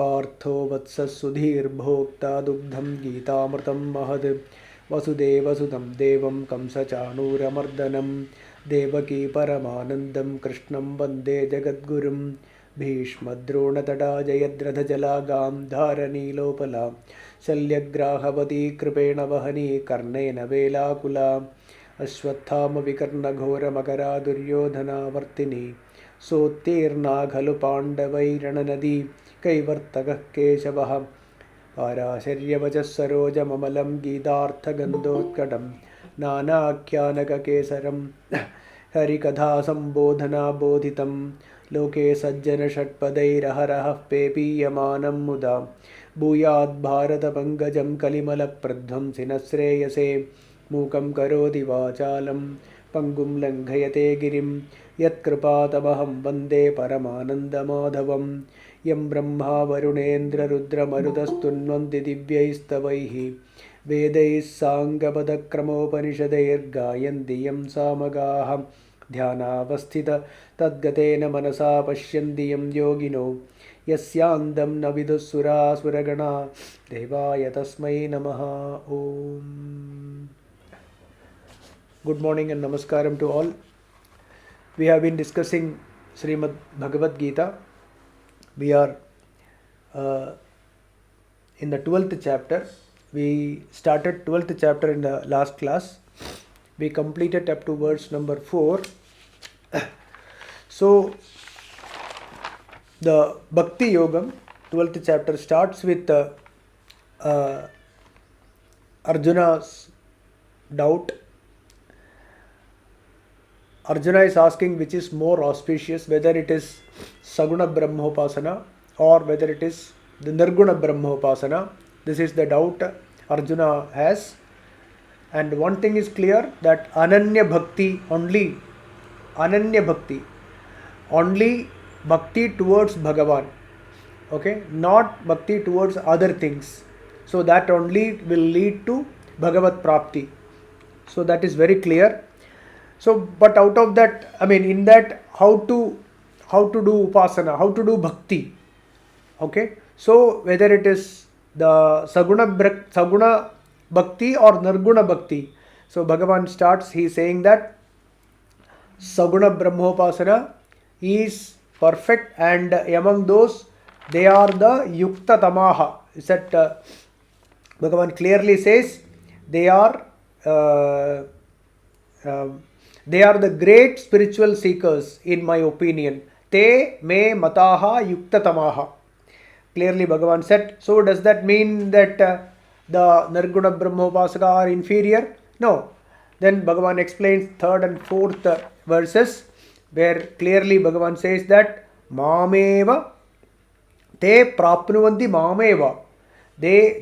पार्थो वत्सः सुधीर्भोक्ता दुग्धं गीतामृतं महद् वसुदेवसुतं देवं कंसचाणूरमर्दनं देवकी परमानन्दं कृष्णं वन्दे जगद्गुरुं भीष्मद्रोणतटा जयद्रथजलागां धारनीलोपला शल्यग्राहवती कृपेण वहनी कर्णेन वेलाकुला अश्वत्थामविकर्णघोरमकरा दुर्योधनावर्तिनी सोत्तीर्णा खलु पाण्डवैरणनदी कैवर्तकः केशवः पाराशर्यवचः सरोजममलं गीतार्थगन्धोत्कटं नानाख्यानककेसरं हरिकथासम्बोधनाबोधितं लोके सज्जनषट्पदैरहरः पेपीयमानं मुदा भूयाद्भारतपङ्कजं कलिमलप्रध्वंसिनः श्रेयसे मूकं करोति वाचालं पङ्गुं लङ्घयते गिरिं यत्कृपातमहं वन्दे परमानन्दमाधवं यं ब्रह्मा वरुणेन्द्ररुद्रमरुतस्तुन्वन्ति दिव्यैस्तवैः वेदैः साङ्गपदक्रमोपनिषदैर्गायन्ति यं सामगाः ध्यानावस्थिततद्गतेन मनसा पश्यन्ति यं योगिनो यस्यान्दं न विदुःसुरासुरगणा देवाय तस्मै नमः ॐ Good morning and namaskaram to all. We have been discussing Srimad Bhagavad Gita. We are in the 12th chapter. We started 12th chapter in the last class. We completed up to verse number 4. So, the Bhakti Yogam, 12th chapter, starts with Arjuna's doubt. Arjuna is asking which is more auspicious, whether it is Saguna Brahmopasana or whether it is the Nirguna Brahmopasana. This is the doubt Arjuna has. And one thing is clear, that Ananya Bhakti, only Bhakti towards Bhagavan. Okay, not Bhakti towards other things. So that only will lead to Bhagavat Prapti. So that is very clear. So, but out of that, in that, how to do upasana, how to do bhakti. Okay. So, whether it is the Saguna Bhakti or Nirguna Bhakti. So, Bhagavan starts, he is saying that Saguna Brahmopasana is perfect, and among those, they are the Yukta Tamaha. Is that Bhagavan clearly says they are the great spiritual seekers, in my opinion. Te me mataha yukta tamaha. Clearly Bhagavan said. So does that mean that the Nirguna Brahmopasaka are inferior? No. Then Bhagavan explains 3rd and 4th verses, where clearly Bhagavan says that Mameva te prapnuvanti mameva. They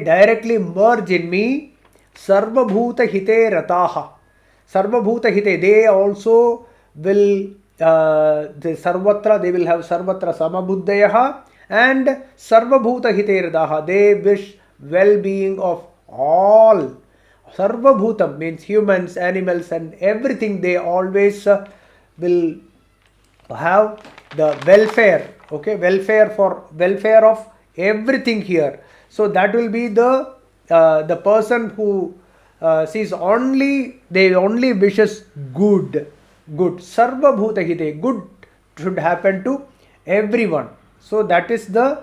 directly merge in me. Sarvabhuta hite rataha. Sarvabhuta hite, they also will sarvatra, they will have sarvatra samabuddhayaha, and sarvabhuta hite rataha, they wish well-being of all. Sarvabhutam means humans, animals and everything. They always will have the welfare, okay, welfare of everything here. So that will be the person who sees only wishes good. Sarva bhuta hite, good should happen to everyone. So that is the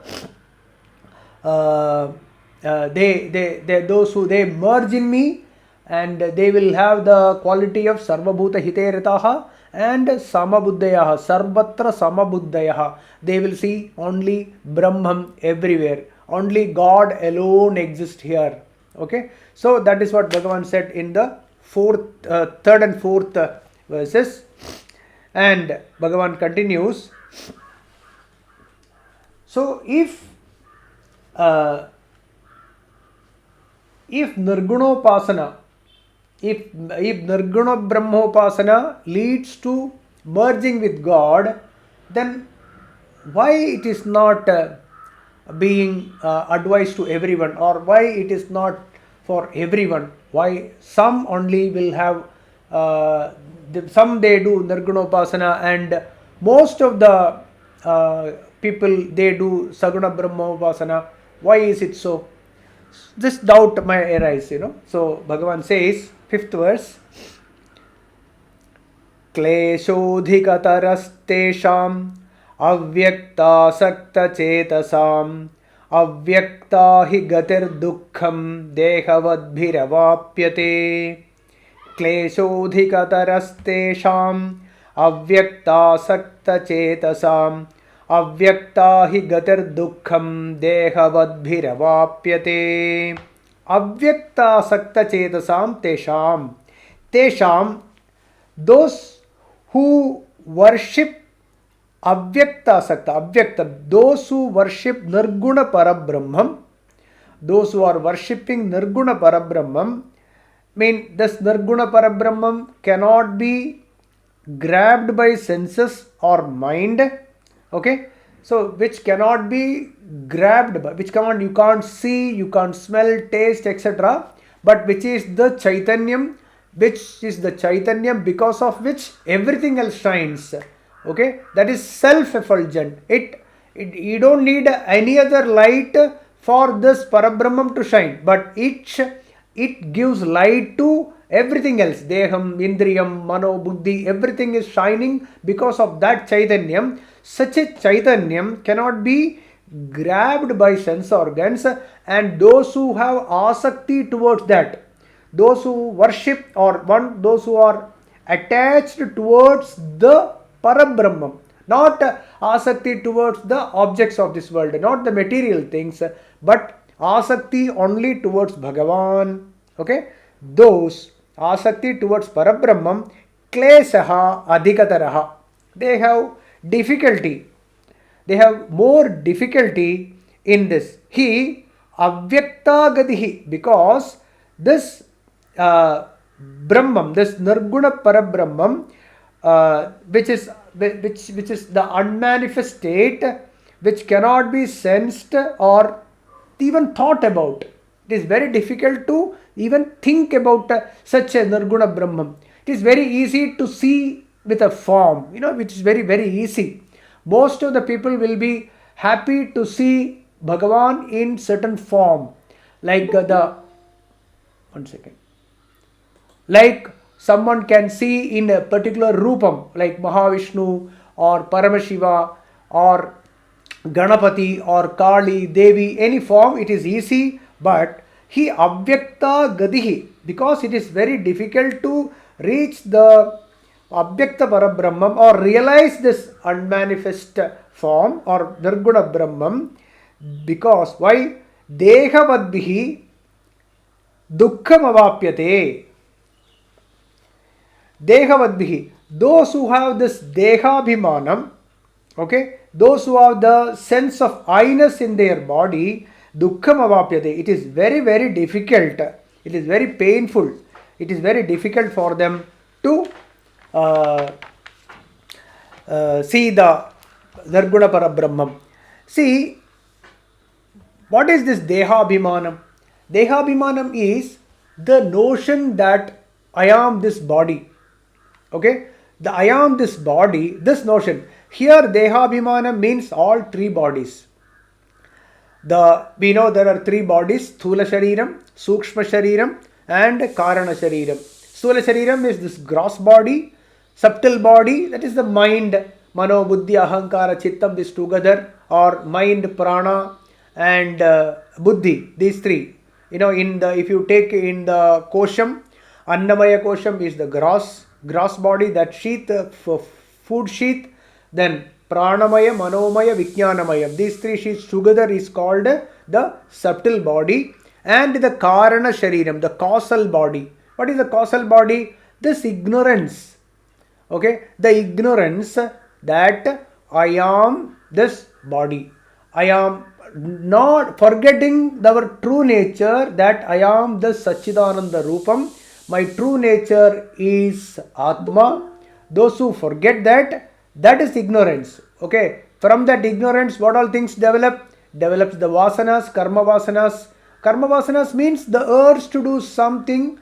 those who they merge in me, and they will have the quality of sarva bhuta hite rataha and samabuddhayaha, sarvatra samabuddhayaha. They will see only Brahman everywhere. Only God alone exists here. Okay. So that is what Bhagavan said in the 3rd and 4th verses. And Bhagavan continues. So if Nirgunopasana, if Nirguna Brahmopasana leads to merging with God, then why it is not being advised to everyone, or why it is not for everyone? Why some only will have, some they do Nirgunopasana, and most of the people, they do Saguna Brahma Upasana. Why is it so? This doubt may arise, So Bhagavan says, 5th verse, क्लेशोऽधिकतरस्तेषाम् अव्यक्तासक्तचेतसाम् अव्यक्ता हि गतिर्दुःखं देहवद्भिरवाप्यते क्लेशोऽधिकतरस्तेषाम् अव्यक्तासक्तचेतसाम् अव्यक्ता हि गतिर्दुःखं देहवद्भिरवाप्यते अव्यक्तासक्तचेतसां तेषां those who worship avyakta, those who worship nirguna parabrahmam, those who are worshipping nirguna parabrahmam, mean this nirguna parabrahmam cannot be grabbed by senses or mind, okay? So which cannot be grabbed by, you can't see, you can't smell, taste, etc., but which is the chaitanyam, which is the chaitanyam because of which everything else shines, okay? That is self-effulgent. You don't need any other light for this parabrahmam to shine, but it gives light to everything else. Deham, indriyam, mano, buddhi, everything is shining because of that chaitanyam. Such a chaitanyam cannot be grabbed by sense organs, and those who have asakti towards that, those who worship those who are attached towards the Parabrahman, not asakti towards the objects of this world, not the material things, but asakti only towards Bhagavan, okay? Those asakti towards Parabrahman, kleshaha adhikataraha, they have difficulty, they have more difficulty in this. He avyakta gadihi, because this Brahman, this Nirguna Parabrahman, which is the unmanifest state, which cannot be sensed or even thought about. It is very difficult to even think about such a Nirguna Brahman. It is very easy to see with a form, which is very, very easy. Most of the people will be happy to see Bhagavan in certain form, like like someone can see in a particular rupam, like Mahavishnu or Paramashiva or Ganapati or Kali, Devi, any form, it is easy, but he avyakta gadihi, because it is very difficult to reach the avyakta parabrahmam or realize this unmanifest form or nirguna brahmam, because why? Dehavadbihi dukkham avapyate. Dehavadbihi, those who have this dehabhimanam, okay, those who have the sense of I-ness in their body, dukkham avapyate, it is very, very difficult, it is very painful, it is very difficult for them to see the Nirguna Parabrahmam. See, what is this Dehabhimanam? Dehabhimanam is the notion that I am this body. Okay, the I am this body, this notion. Here Dehabhimana means all three bodies. We know there are three bodies: Sthula Shariram, Sukshma Shariram and Karana Shariram. Sthula Shariram is this gross body, subtle body, that is the mind, Mano, Buddhi, Ahankara, Chittam, this together, or mind, Prana and Buddhi, these three. If you take in the Kosham, Annamaya Kosham is the gross body, that sheath, food sheath, then Pranamaya, Manomaya, Vijnanamaya. These three sheaths together is called the subtle body, and the Karana Shariram, the causal body. What is the causal body? This ignorance. Okay, the ignorance that I am this body. I am not forgetting our true nature, that I am the Satchidananda Rupam. My true nature is Atma. Those who forget that is ignorance. Okay, from that ignorance, what all things develops the vasanas, karma vasanas. Karma vasanas means the urge to do something,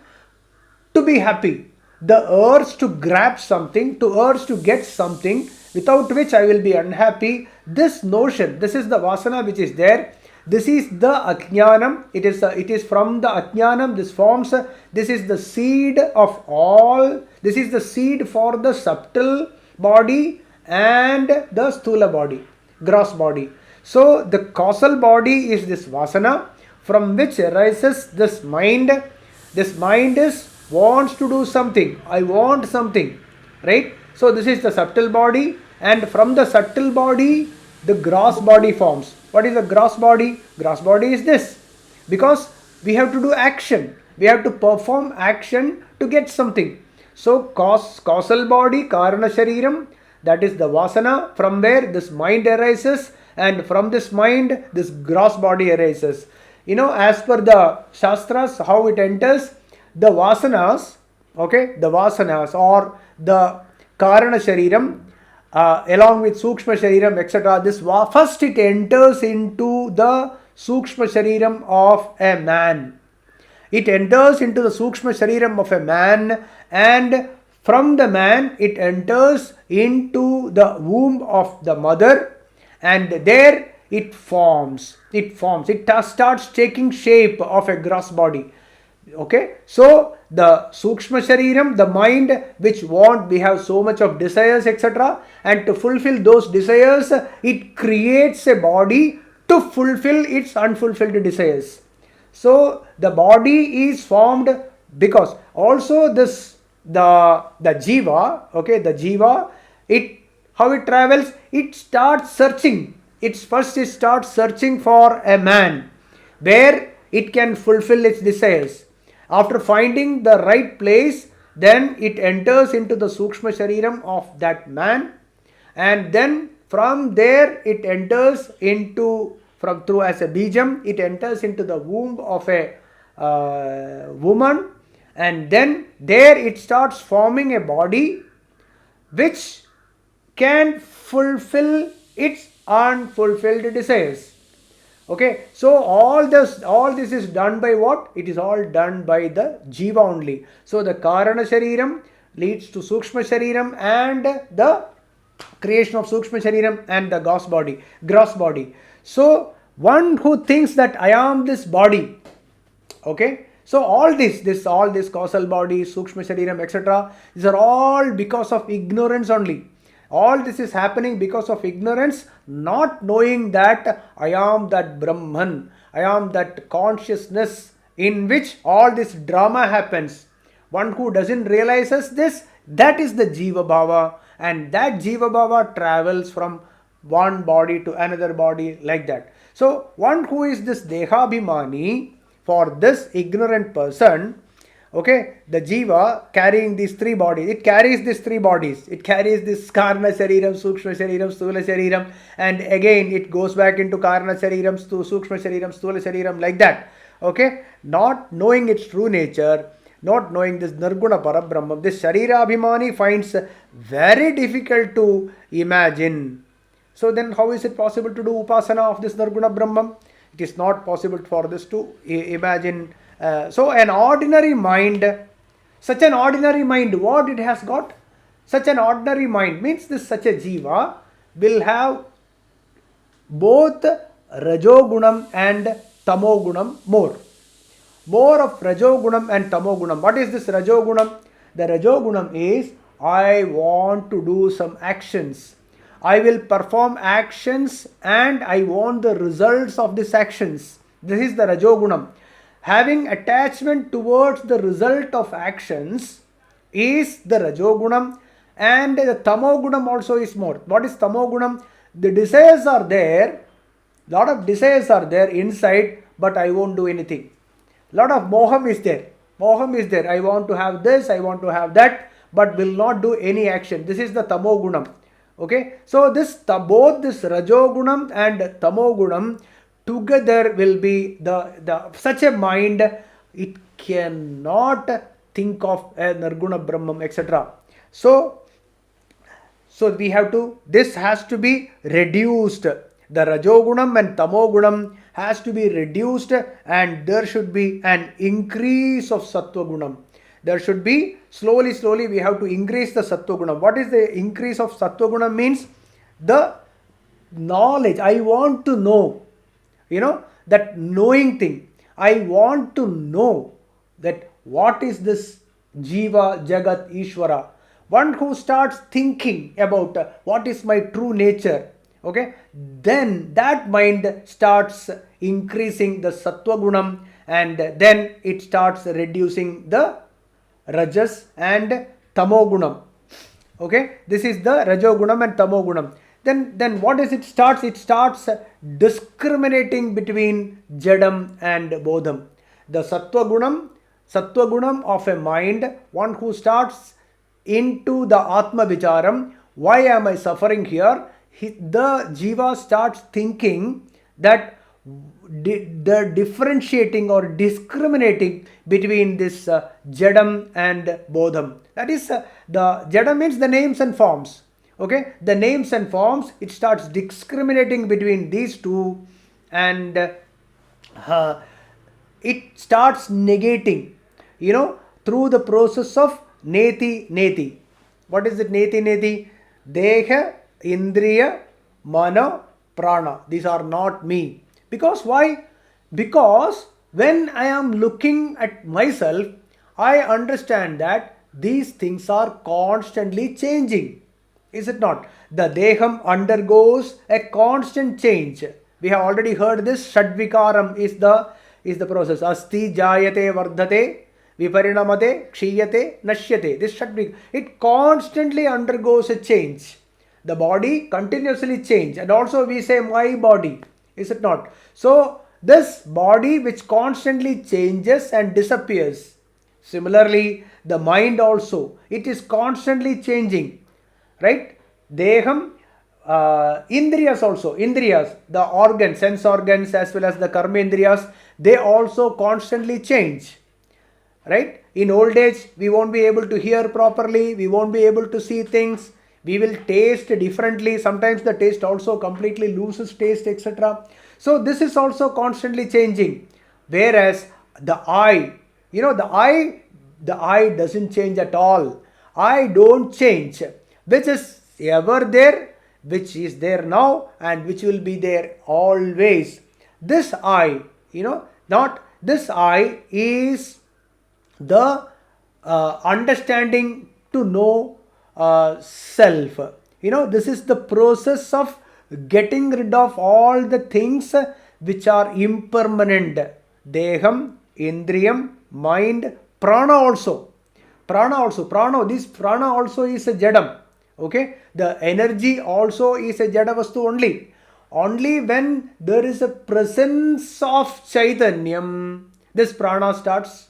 to be happy, the urge to grab something, to urge to get something, without which I will be unhappy. This notion, this is the vasana which is there. This is the ajnanam. It is from the ajnanam. This forms. This is the seed of all. This is the seed for the subtle body and the sthula body, gross body. So the causal body is this vasana, from which arises this mind. This mind wants to do something. I want something, right? So this is the subtle body, and from the subtle body, the gross body forms. What is the gross body? Gross body is this. Because we have to do action. We have to perform action to get something. So causal body, karana shariram, that is the vasana, from where this mind arises, and from this mind, this gross body arises. As per the Shastras, how it enters, the vasanas, okay, the vasanas or the karana shariram, along with sukshma shariram, etc. This first it enters into the sukshma shariram of a man. It enters into the sukshma shariram of a man, and from the man it enters into the womb of the mother, and there it forms. It starts taking shape of a gross body. Okay, so the sukshma shariram, the mind which we have so much of desires, etc., and to fulfill those desires, it creates a body to fulfill its unfulfilled desires. So the body is formed because also this the jiva, okay, the jiva, how it travels, it starts searching. It starts searching for a man where it can fulfill its desires. After finding the right place, then it enters into the sukshma shariram of that man, and then from there it enters into, through as a bijam, it enters into the womb of a woman, and then there it starts forming a body which can fulfill its unfulfilled desires. Okay, so all this is done by what? It is all done by the jiva only. So the karana shariram leads to sukshma shariram and the creation of sukshma shariram and the gross body. So one who thinks that I am this body, okay, so all this causal body, sukshma shariram, etc., these are all because of ignorance only. All this is happening because of ignorance, not knowing that I am that Brahman, I am that consciousness in which all this drama happens. One who doesn't realizes this, that is the Jiva Bhava, and that Jiva Bhava travels from one body to another body like that. So one who is this Dehabhimani, for this ignorant person, okay, the jiva carrying these three bodies, it carries these three bodies. It carries this karna shariram, sukshma shariram, sthula shariram, and again it goes back into karna shariram, sukshma shariram, sthula shariram, like that. Okay, not knowing its true nature, not knowing this nirguna parabrahma, this sharira abhimani finds very difficult to imagine. So then how is it possible to do upasana of this nirguna brahman? It is not possible for this to imagine. So an ordinary mind, such an ordinary mind, what it has got? Such an ordinary mind means such a jiva will have both rajogunam and tamogunam more. More of rajogunam and tamogunam. What is this rajogunam? The rajogunam is, I want to do some actions. I will perform actions and I want the results of these actions. This is the rajogunam. Having attachment towards the result of actions is the rajogunam, and the tamogunam also is more. What is tamogunam? The desires are there, lot of desires are there inside, but I won't do anything. Lot of moham is there. Moham is there. I want to have this, I want to have that, but will not do any action. This is the tamogunam. Okay, so both this rajogunam and tamogunam together will be the such a mind, it cannot think of a nirguna brahman, etc. So we have to, this has to be reduced. The rajogunam and tamogunam has to be reduced, and there should be an increase of sattvagunam. There should be slowly we have to increase the sattva gunam. What is the increase of sattva gunam means? The knowledge. I want to know, that knowing thing. I want to know that what is this Jiva, Jagat, Ishvara. One who starts thinking about what is my true nature, okay, then that mind starts increasing the sattva gunam, and then it starts reducing the rajas and tamo gunam. Okay, this is the rajo gunam and tamo gunam. Then what is it starts? It starts discriminating between jadam and bodham. The sattva gunam of a mind, one who starts into the atma vicharam, why am I suffering here? The jiva starts thinking that the differentiating or discriminating between this jadam and bodham. That is, the jadam means the names and forms. Okay, the names and forms, it starts discriminating between these two, and it starts negating, through the process of neti. What is it neti? Deha, indriya, mano, prana. These are not me. Because why? Because when I am looking at myself, I understand that these things are constantly changing. Is it not? The deham undergoes a constant change. We have already heard this. Shadvikaram is the process. Asti, jayate, vardhate, viparinamate, kshiyate, nashyate. This shadvik, it constantly undergoes a change. The body continuously change, and also we say my body. Is it not? So this body which constantly changes and disappears. Similarly, the mind also, it is constantly changing. Right? Deham, indriyas also. Indriyas, the organs, sense organs as well as the karma indriyas, they also constantly change. Right? In old age, we won't be able to hear properly. We won't be able to see things. We will taste differently. Sometimes the taste also completely loses taste, etc. So this is also constantly changing. Whereas the eye, the eye doesn't change at all. I don't change. Which is ever there, which is there now, and which will be there always. This I, not this I is the understanding to know self. This is the process of getting rid of all the things which are impermanent. Deham, indriyam, mind, prana also. This prana also is a jadam. Okay, the energy also is a jada vastu only. Only when there is a presence of chaitanyam, this prana starts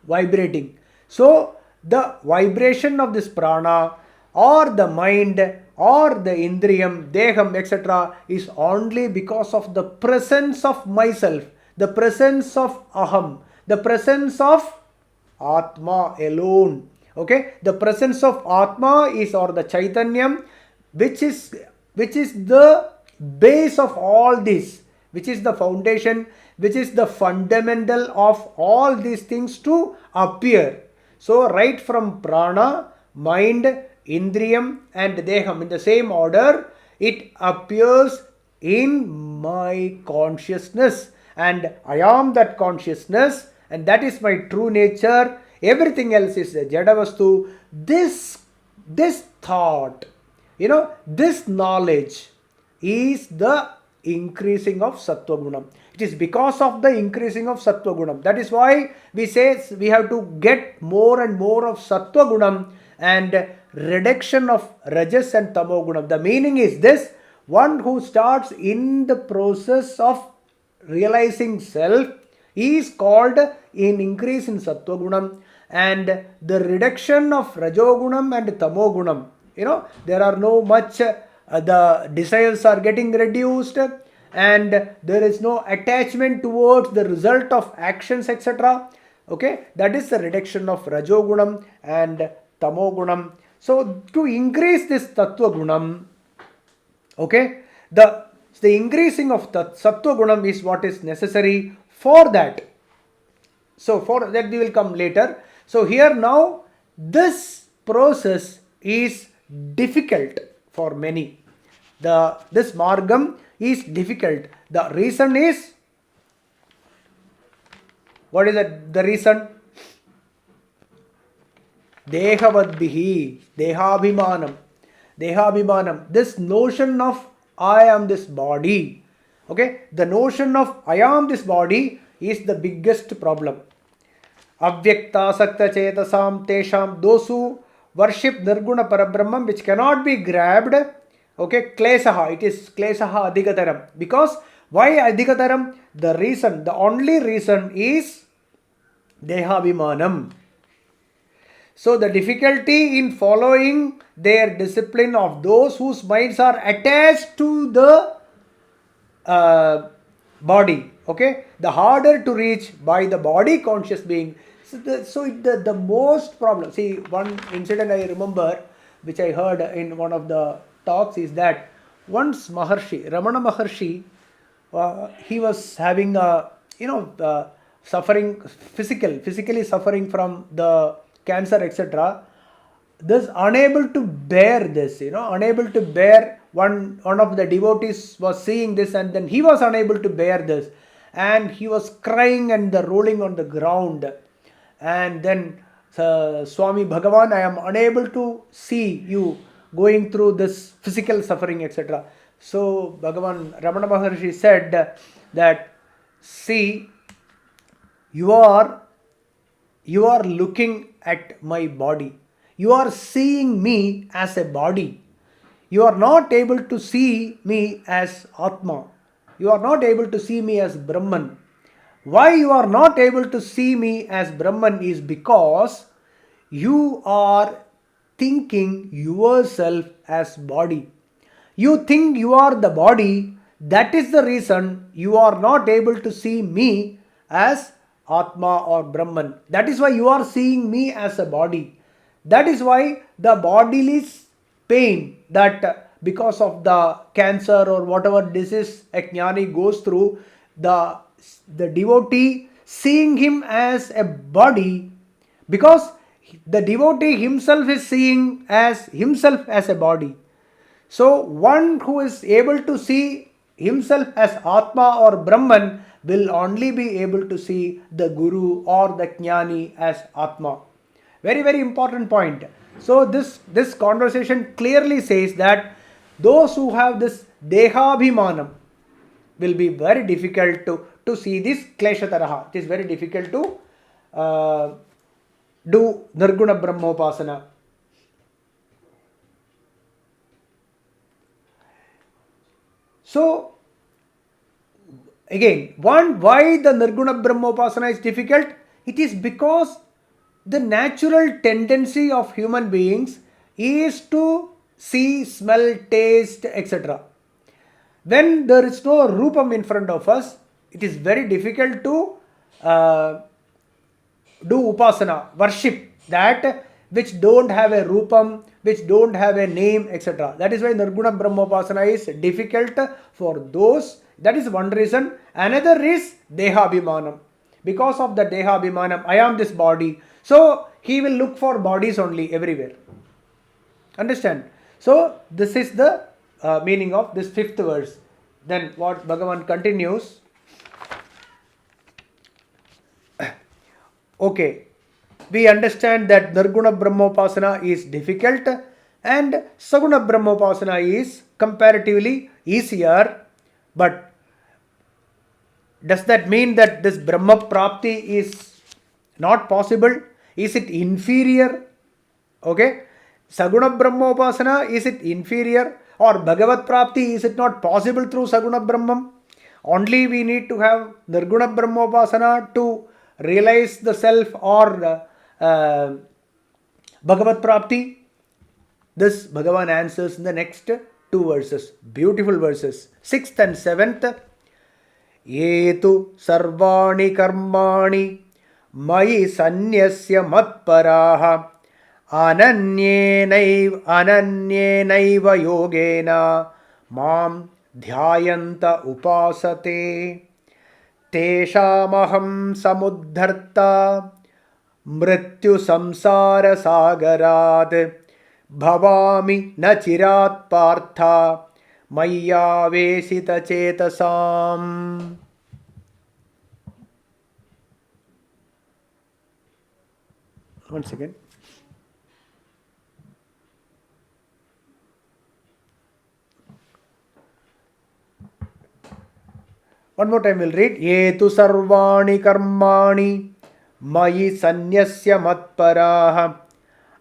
vibrating. So the vibration of this prana or the mind or the indriyam, deham, etc. is only because of the presence of myself, the presence of aham, the presence of atma alone. Okay, the presence of atma is, or the chaitanyam, which is the base of all this, which is the foundation, which is the fundamental of all these things to appear. So right from prana, mind, indriyam and deham in the same order, it appears in my consciousness, and I am that consciousness, and that is my true nature. Everything else is a jadavastu. This thought, this knowledge is the increasing of sattva gunam. It is because of the increasing of sattva gunam. That is why we say we have to get more and more of sattva gunam and reduction of rajas and tamo gunam. The meaning is this: one who starts in the process of realizing self is called an increase in sattva gunam, and the reduction of rajogunam and tamogunam. There are no much, the desires are getting reduced, and there is no attachment towards the result of actions, etc. Okay, that is the reduction of rajogunam and tamogunam. So to increase this tattva gunam, okay, the increasing of the sattva gunam is what is necessary for that. So for that we will come later. So here now, this process is difficult for many. This margam is difficult. The reason is, what is the reason? Dehavadbihi, Dehabhimanam. This notion of I am this body. Okay, the notion of I am this body is the biggest problem. Avyakta sakta chetasam tesham, those who worship Nirguna Parabrahman, which cannot be grabbed. Okay, klesaha, it is klesaha adhikataram. Because why adhikataram? The reason, the only reason is Dehabhimanam. So the difficulty in following their discipline of those whose minds are attached to the body, okay, the harder to reach by the body conscious being. So the most problem, see, one incident I remember which I heard in one of the talks is that once Maharshi, Ramana Maharshi, he was having a, suffering, physically suffering from the cancer, etc. This unable to bear this, unable to bear, one of the devotees was seeing this and then he was unable to bear this and he was crying and rolling on the ground. And then Swami Bhagavan, I am unable to see you going through this physical suffering, etc. So Bhagavan, Ramana Maharshi said that, see, you are looking at my body. You are seeing me as a body. You are not able to see me as Atma. You are not able to see me as Brahman. Why you are not able to see me as Brahman is because you are thinking yourself as body. You think you are the body. That is the reason you are not able to see me as Atma or Brahman. That is why you are seeing me as a body. That is why the bodily pain that because of the cancer or whatever disease a jnani goes through, the devotee seeing him as a body, because the devotee himself is seeing as himself as a body. So one who is able to see himself as Atma or Brahman will only be able to see the Guru or the Jnani as Atma. Very, very important point. So this conversation clearly says that those who have this Dehabhimanam will be very difficult to see this Kleshataraha. It is very difficult to do Nirguna Brahmopasana. So again, why the Nirguna Brahmopasana is difficult? It is because the natural tendency of human beings is to see, smell, taste, etc. When there is no Rupam in front of us, it is very difficult to do Upasana, worship that which don't have a Rupam, which don't have a name, etc. That is why Nirguna Brahmopasana is difficult for those. That is one reason. Another is Dehabhimanam. Because of the Dehabhimanam, I am this body. So he will look for bodies only everywhere. Understand? So this is the meaning of this fifth verse. Then what Bhagavan continues. Okay, we understand that Nirguna Brahmopasana is difficult and Saguna Brahmopasana is comparatively easier. But does that mean that this Brahma Prapti is not possible? Is it inferior? Okay, Saguna Brahmopasana, is it inferior? Or Bhagavat Prapti, is it not possible through Saguna Brahmam? Only we need to have Nirguna Brahmopasana to realize the self, or Bhagavat Prapti? This Bhagavan answers in the next two verses. Beautiful verses. 6th and 7th. Yetu sarvani karmani mayi sanyasya matparaha ananyenaiva yogena mam dhyayanta upasate teshamaham samudharta मृत्यु संसार सागरात् भवामि न चिरात् Partha मय्यावेशित चेतसाम्. Once again. One more time we'll read. Ye tu sarvani karmani mayi sanyasya matparaha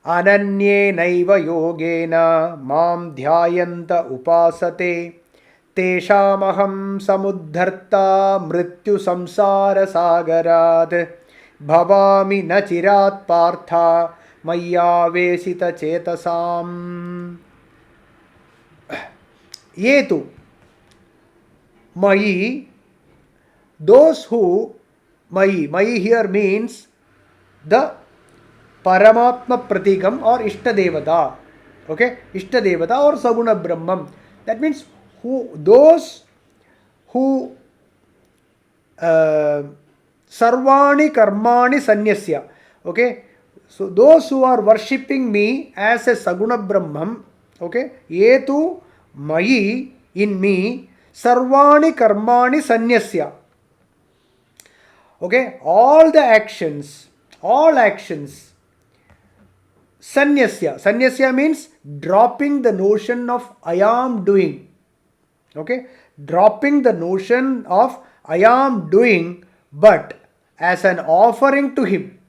ananye naiva yogena mam dhyayanta upasate teshamaham samudharta mrityu samsara sagarat bhavami na chirat partha mayyavesita chetasam. Ye tu mayi, those who, mayi here means the Paramatma Pratikam or Ishtadevata. Okay, Ishtadevata or Saguna Brahmam. That means those who Sarvani Karmani Sanyasya. Okay, so those who are worshipping me as a Saguna Brahmam. Okay, Yetu Mayi, in me, Sarvani Karmani Sanyasya. Okay, all actions, Sanyasya. Sanyasya means dropping the notion of I am doing. Okay, dropping the notion of I am doing, but as an offering to him,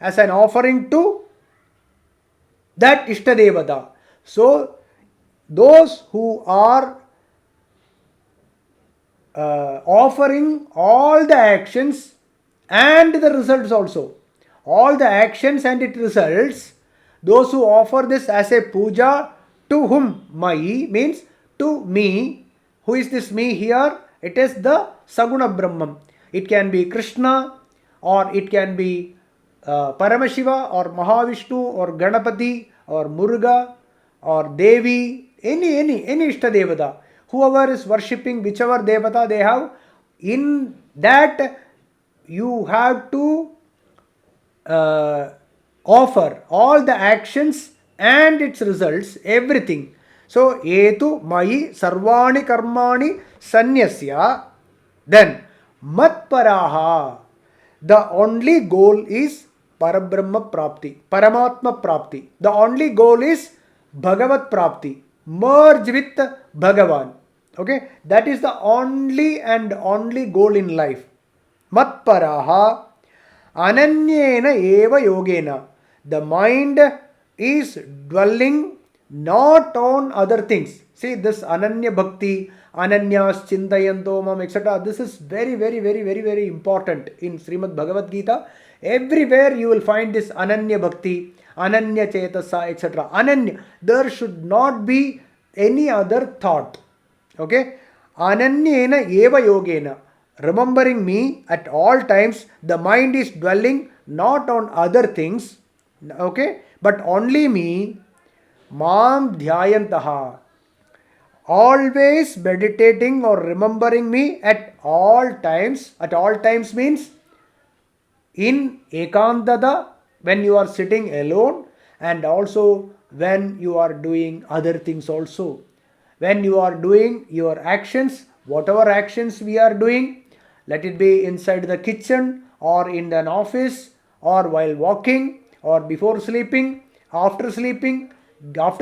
as an offering to that Ishtadevata. So, those who are offering all the actions and the results also, all the actions and its results, those who offer this as a puja to whom? Mai means to me. Who is this me here? It is the Saguna Brahman. It can be Krishna, or it can be Paramashiva, or Mahavishnu, or Ganapati, or Muruga, or Devi, any Ishtadevata. Whoever is worshipping whichever Devata they have, in that you have to offer all the actions and its results, everything. So, Etu Mayi Sarvani Karmani Sanyasya. Then, Matparaha. The only goal is Parabrahma Prapti, Paramatma Prapti. The only goal is Bhagavat Prapti. Merge with Bhagavan. Okay, that is the only goal in life. Matparaha ananyena eva yogena. The mind is dwelling not on other things. See, this ananya bhakti, ananyas chintayanto mam, etc. This is very, very, very, very, very important in Srimad Bhagavad Gita. Everywhere you will find this ananya bhakti, ananya chetasa, etc. Ananya. There should not be any other thought. Okay? Ananyena eva yogena. Remembering me at all times, the mind is dwelling not on other things, okay, but only me. Mam dhyayantaha. Always meditating or remembering me at all times. At all times means in ekantata, when you are sitting alone, and also when you are doing other things also. When you are doing your actions, whatever actions we are doing, let it be inside the kitchen, or in an office, or while walking, or before sleeping, after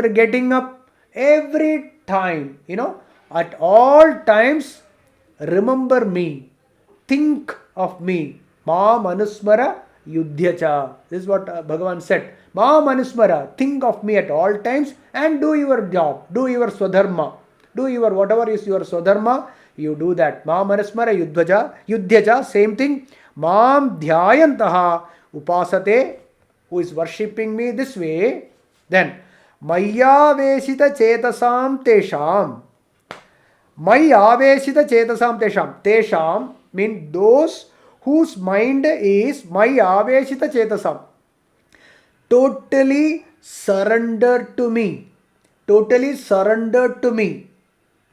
getting up, every time, at all times, remember me, think of me. Ma manusmara yudhyacha. This is what Bhagavan said. Ma manusmara, think of me at all times and do your job, do your swadharma, do your whatever is your swadharma, you do that. Ma manusmara yudhyacha, same thing. Mam dhyayantaha upasate, who is worshipping me this way. Then, Mayyaveshita chetasam tesham. Mayyaveshita chetasam tesham. Tesham means those whose mind is Mayyaveshita chetasam. Totally surrendered to me. Totally surrendered to me.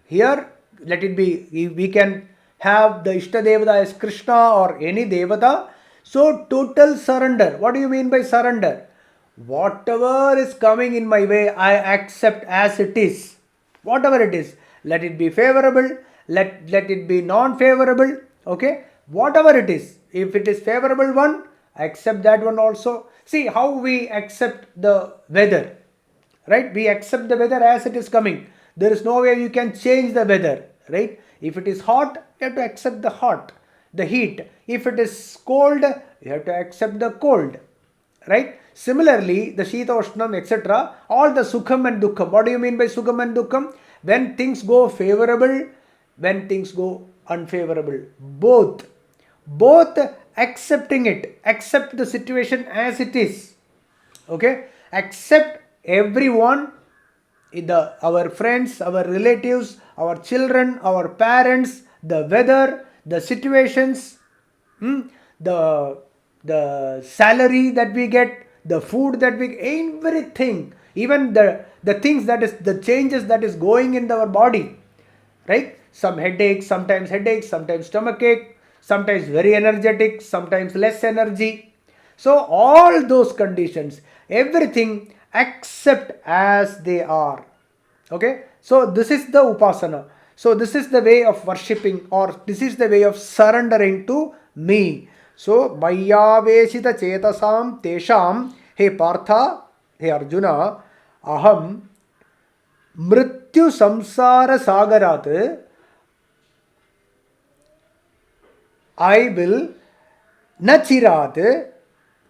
Here, let it be, we can have the Ishtadevata as Krishna or any Devata. So total surrender. What do you mean by surrender? Whatever is coming in my way, I accept as it is. Whatever it is, let it be favorable, let it be non-favorable, okay? Whatever it is, if it is favorable one, I accept that one also. See how we accept the weather, right? We accept the weather as it is coming. There is no way you can change the weather, right? If it is hot, you have to accept the hot, the heat. If it is cold, you have to accept the cold, right? Similarly, the Shita Ushnam, etc., all the Sukham and Dukkham. What do you mean by Sukham and Dukkham? When things go favorable, when things go unfavorable. Both accepting it. Accept the situation as it is. Okay? Accept everyone, our friends, our relatives, our children, our parents, the weather, the situations, the salary that we get, the food that we, everything, even the things that is, the changes that is going in our body, right? Sometimes sometimes stomachache, sometimes very energetic, sometimes less energy. So all those conditions, everything accept as they are. Okay, so this is the upasana. So this is the way of worshipping, or this is the way of surrendering to me. So Mayaveshita Chetasam Tesham, He Partha, He Arjuna, Aham Mrityu Samsara Sagarat, I will Nachirat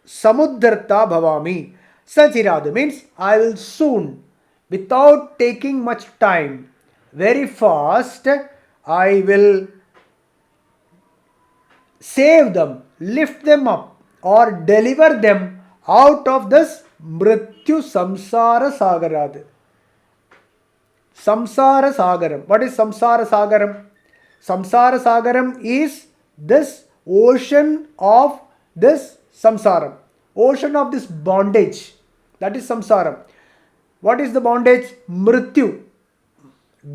Samudharta Bhavami. Sachirat means I will soon, without taking much time, very fast, I will save them, lift them up, or deliver them out of this Mrityu Samsara Sagarat. Samsara Sagaram. What is Samsara Sagaram? Samsara Sagaram is this ocean of this samsara, ocean of this bondage. That is samsara. What is the bondage? Mrityu,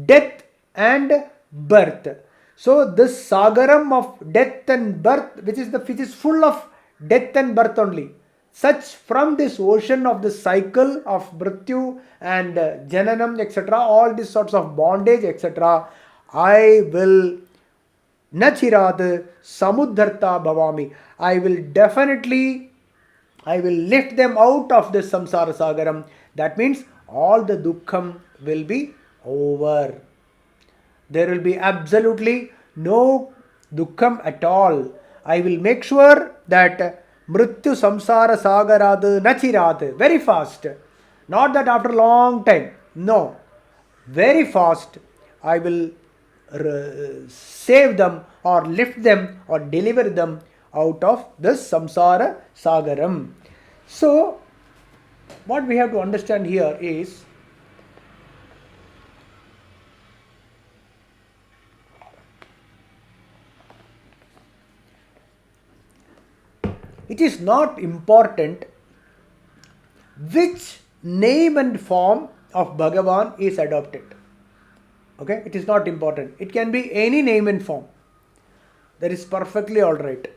death and birth. So this sagaram of death and birth, which is full of death and birth only. Such, from this ocean of the cycle of mrityu and jananam, etc., all these sorts of bondage, etc., I will Nachirat Samudharta Bhavami. I will lift them out of this samsara sagaram. That means all the dukkham will be over. There will be absolutely no dukkham at all. I will make sure that Mrityu Samsara Sagarad Nachirat, very fast. Not that after a long time. No. Very fast I will save them or lift them or deliver them out of this samsara sagaram. So what we have to understand here is, it is not important which name and form of Bhagavan is adopted. Okay, it is not important. It can be any name and form. That is perfectly alright.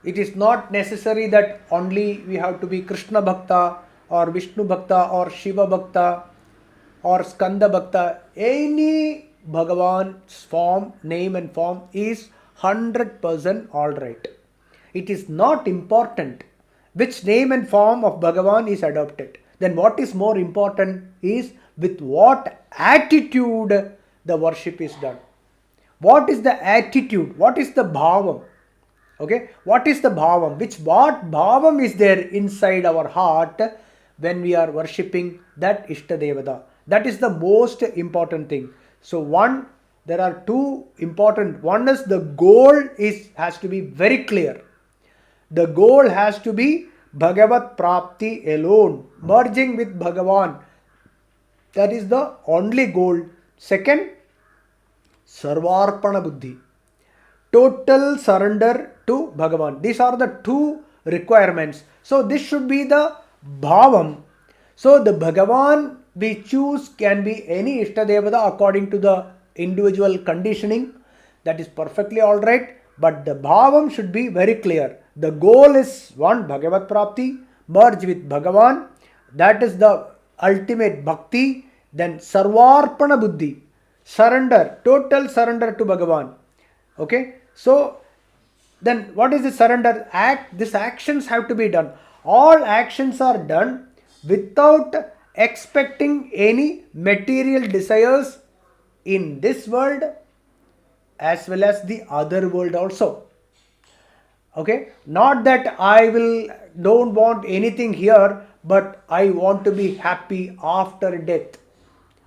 It is not necessary that only we have to be Krishna Bhakta or Vishnu Bhakta or Shiva Bhakta or Skanda Bhakta. Any Bhagavan's form, name and form is 100% alright. It is not important which name and form of Bhagavan is adopted. Then what is more important is with what attitude the worship is done. What is the attitude? What is the bhavam? Okay, what is the bhavam? What bhavam is there inside our heart when we are worshipping that Ishtadevata? That is the most important thing. So there are two important. One is the goal has to be very clear. The goal has to be Bhagavat Prapti alone, merging with Bhagavan. That is the only goal. Second, Sarvarpana Buddhi, total surrender to Bhagavan. These are the two requirements. So this should be the bhavam. So the Bhagavan we choose can be any Ishtadevata according to the individual conditioning. That is perfectly alright. But the bhavam should be very clear. The goal is one, Bhagavat Prapti, merge with Bhagavan. That is the ultimate bhakti. Then Sarvarpana Buddhi, surrender, total surrender to Bhagavan. Okay, so then what is the surrender? These actions have to be done. All actions are done without expecting any material desires in this world as well as the other world also. Okay, not that don't want anything here, but I want to be happy after death.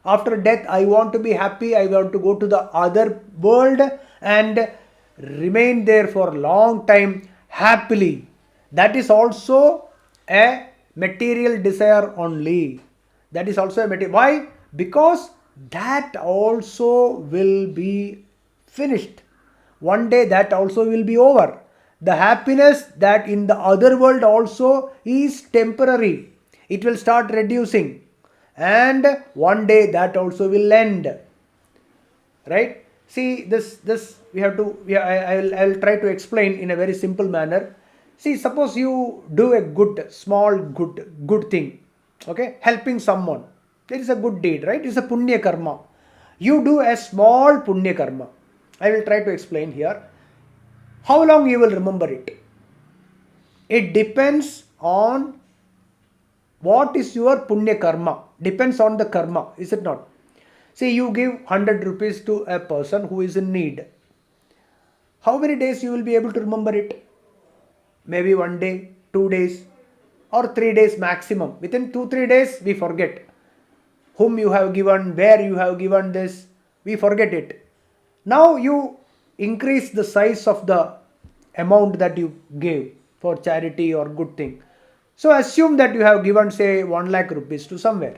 After death, I want to be happy. I want to go to the other world and remain there for a long time happily. That is also a material desire only. That is also a material. Why? Because that also will be finished. One day that also will be over. The happiness that in the other world also is temporary. It will start reducing. And one day that also will end. Right? See, this we have to. I will try to explain in a very simple manner. See, suppose you do a small good thing. Okay, helping someone. There is a good deed, right? It's a punya karma. You do a small punya karma. I will try to explain here. How long you will remember it? It depends on what is your punya karma. Depends on the karma, is it not? See, you give 100 rupees to a person who is in need. How many days you will be able to remember it? Maybe 1 day, 2 days, or 3 days maximum. Within 2-3 days, we forget whom you have given, where you have given this. We forget it. Now you increase the size of the amount that you gave for charity or good thing. So assume that you have given, say, 1 lakh rupees to somewhere.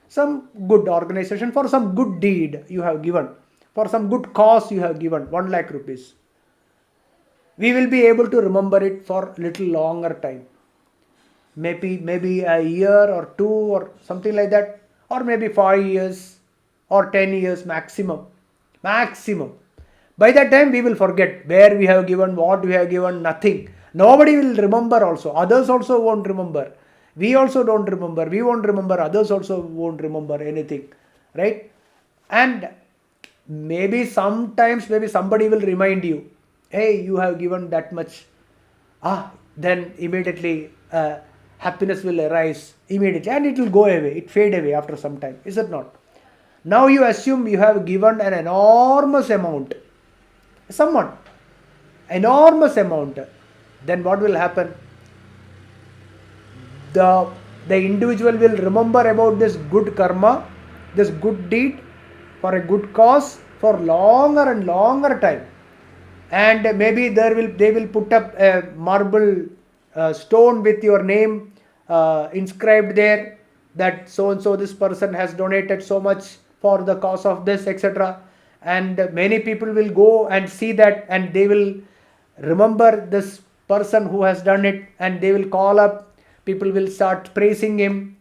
Some good organization, for some good deed you have given. For some good cause you have given 1 lakh rupees. We will be able to remember it for little longer time. Maybe a year or 2 or something like that. Or maybe 5 years or 10 years maximum. Maximum. By that time we will forget where we have given, what we have given, nothing. Nobody will remember also. Others also won't remember. We also don't remember. We won't remember. Others also won't remember anything. Right? And maybe sometimes maybe somebody will remind you, hey, you have given that much. Then immediately happiness will arise immediately and it will go away. It fade away after some time. Is it not? Now you assume you have given an enormous amount. Someone. Enormous amount. Then what will happen? The individual will remember about this good karma, this good deed for a good cause for longer and longer time. And maybe they will put up a marble stone with your name inscribed there, that so and so this person has donated so much for the cause of this, etc. And many people will go and see that, and they will remember this person who has done it, and they will call up. People will start praising him,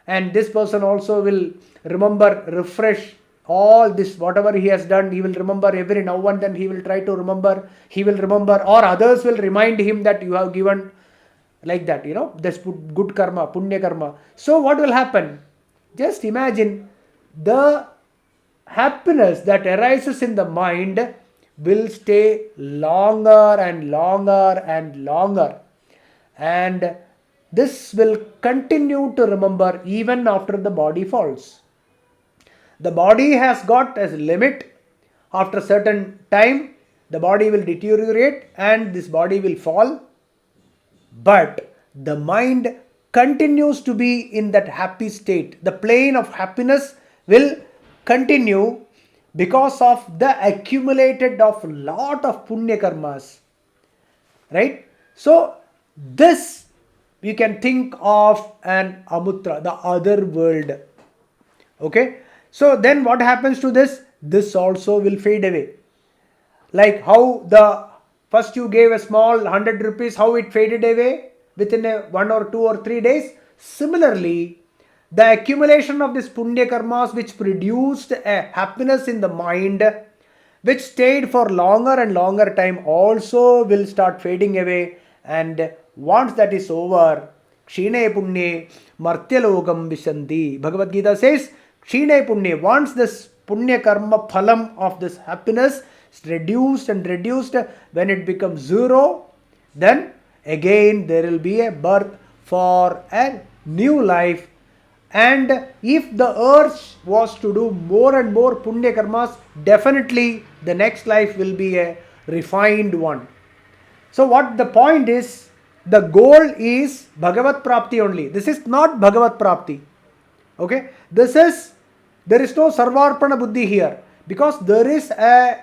and this person also will remember, refresh all this, whatever he has done. He will remember every now and then. He will try to remember. He will remember, or others will remind him that you have given, like that, this good karma, punya karma. So what will happen? Just imagine the happiness that arises in the mind will stay longer and longer and longer. And this will continue to remember even after the body falls. The body has got a limit. After a certain time, the body will deteriorate and this body will fall. But the mind continues to be in that happy state. The plane of happiness will continue because of the accumulated of lot of punya karmas. Right? So this we can think of an amutra, the other world. Okay? So then what happens to this? This also will fade away. Like how the first you gave a small 100 rupees, how it faded away within 1 or 2 or 3 days. Similarly, the accumulation of this punya karmas which produced a happiness in the mind, which stayed for longer and longer time, also will start fading away, and once that is over, kshine punye martyalokam vishanti. Bhagavad Gita says, kshine punye, once this punya karma phalam of this happiness is reduced and reduced, when it becomes zero, then again there will be a birth for a new life. And if the earth was to do more and more punya karmas, definitely the next life will be a refined one. So what the point is, the goal is Bhagavat Prapti only. This is not Bhagavat Prapti. Okay, there is no Sarvarpana Buddhi here, because there is a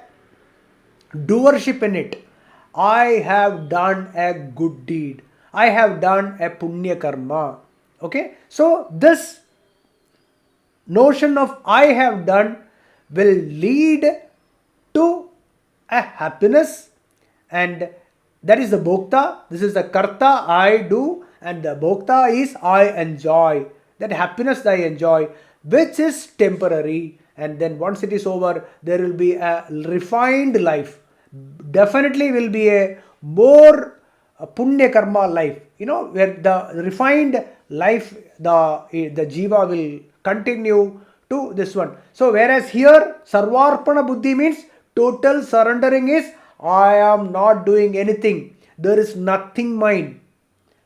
doership in it. I have done a good deed. I have done a punya karma. Okay, so this notion of I have done will lead to a happiness, and that is the bhokta. This is the karta, I do, and the bhokta is I enjoy. That happiness I enjoy, which is temporary, and then once it is over, there will be a refined life. Definitely will be a more punya karma life, where the refined life, the jiva will continue to this one. So whereas here sarvarpana buddhi means total surrendering is I am not doing anything, there is nothing mine.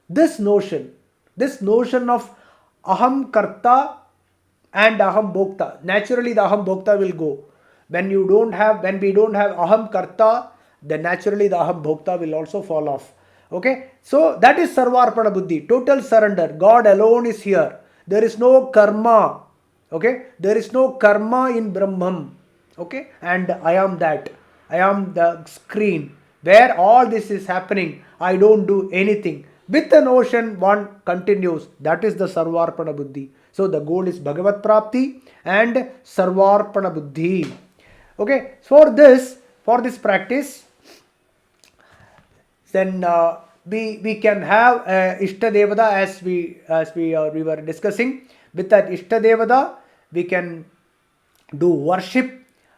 This notion of aham karta and aham bhokta, naturally the aham bhokta will go. When we don't have aham karta, then naturally the aham bhokta will also fall off. Okay, so that is sarvarpana buddhi, total surrender. God alone is here. There is no karma. Okay, there is no karma in Brahman. Okay, and I am that. I am the screen where all this is happening. I don't do anything. With the notion one continues. That is the sarvarpana buddhi. So the goal is Bhagavat Prapti and sarvarpana buddhi. Okay, for this practice, then we can have Ishta Devada as we were discussing. With that Ishta Devada, we can do worship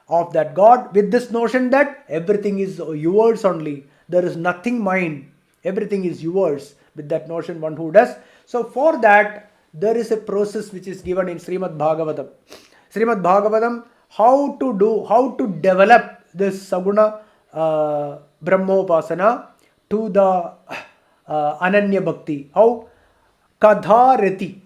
of that God with this notion that everything is yours only. There is nothing mine. Everything is yours. With that notion, one who does. So for that, there is a process which is given in Srimad Bhagavatam. Srimad Bhagavatam, how to develop this Saguna Brahmopasana to the Ananya Bhakti. How? Kadharati.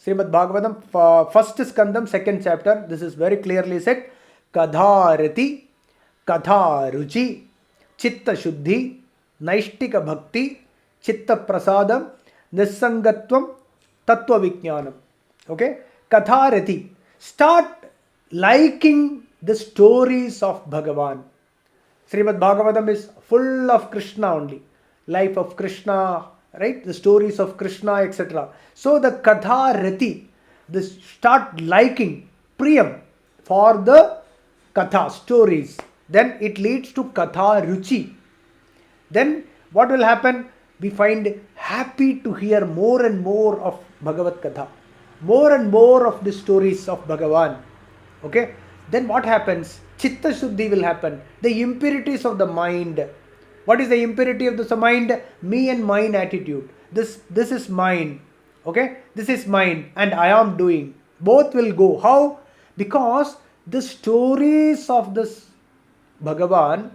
Srimad Bhagavatam, first skandam, second chapter, this is very clearly said. Kadharati, Kadharuchi, Chitta Shuddhi, Naishtika Bhakti, Chitta Prasadam, Nisangatvam, Tattva Vijnanam. Okay? Kadharati. Start liking the stories of Bhagavan. Srimad Bhagavatam is full of Krishna only. Life of Krishna, right? The stories of Krishna, etc. So the Kadharati, start liking, Priyam, for the Katha, stories. Then it leads to Katha Ruchi. Then what will happen? We find happy to hear more and more of Bhagavad Katha. More and more of the stories of Bhagavan. Okay? Then what happens? Chitta Shuddhi will happen. The impurities of the mind. What is the impurity of the mind? Me and mine attitude. This is mine. Okay? This is mine and I am doing. Both will go. How? Because the stories of this Bhagavan,